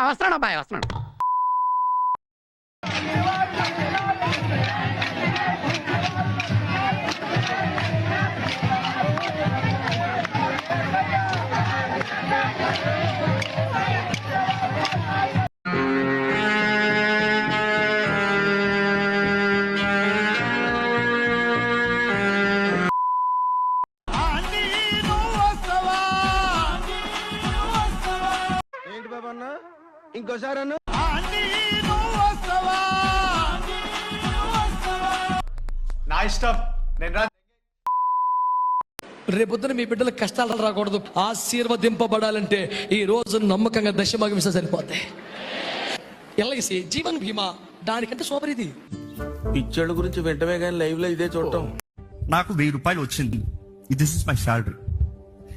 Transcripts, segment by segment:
వస్తున్నాడు అబ్బాయి వస్తున్నాడు. ఏంటి బాబా అన్న ఇంకోసారి అన్న నా ఇష్టం నేను రేపొద్దున మీ బిడ్డలకు కష్టాలు రాకూడదు, ఆశీర్వదింపబడాలంటే ఈ రోజు నమ్మకంగా దశభాగం ఇస్తే సరిపోతాయి. ఎల్ఐసి జీవన్ బీమా దానికంటే సూపర్ ఇది. పిచ్చోళ్ళ గురించి వెంటనే కానీ లైవ్ లో ఇదే చూడటం. నాకు 1000 రూపాయలు వచ్చింది, దిస్ ఇస్ మై శాలరీ.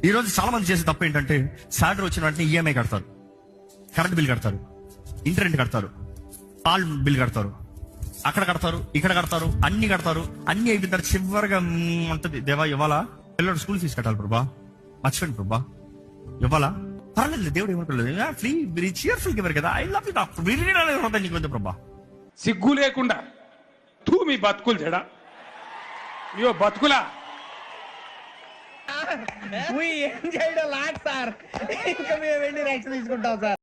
ఈ రోజు చాలా మంది చేసే తప్పు ఏంటంటే శాలరీ వచ్చిన వెంటనే ఈఎంఐ కడతారు, కరెంట్ బిల్ కడతారు, ఇంటర్నెట్ కడతారు, పాల్ బిల్ కడతారు, అక్కడ కడతారు, ఇక్కడ కడతారు, అన్ని కడతారు. అన్ని అయిపోయిన తర్వాత చివరిగా ఉంటది, దేవా ఇవ్వాలా, పిల్లలు స్కూల్ ఫీజు కట్టాలి ప్రభా, మర్చిపోండి ప్రభా ఇవ్వాలా, పర్లేదు దేవుడు ఏమంటలేదు, ఫ్రీ మీరు చియర్ఫుల్ గివర్ కదా, ఐ లవ్ యూ నీకు ప్రభా. సిగ్గు లేకుండా తూ మీ బతుకులు జడా ఇయో బతుకులా ఏం చేయడం లాట్ సార్, ఇంకా మేము వెళ్ళి రెక్స్ తీసుకుంటాం సార్.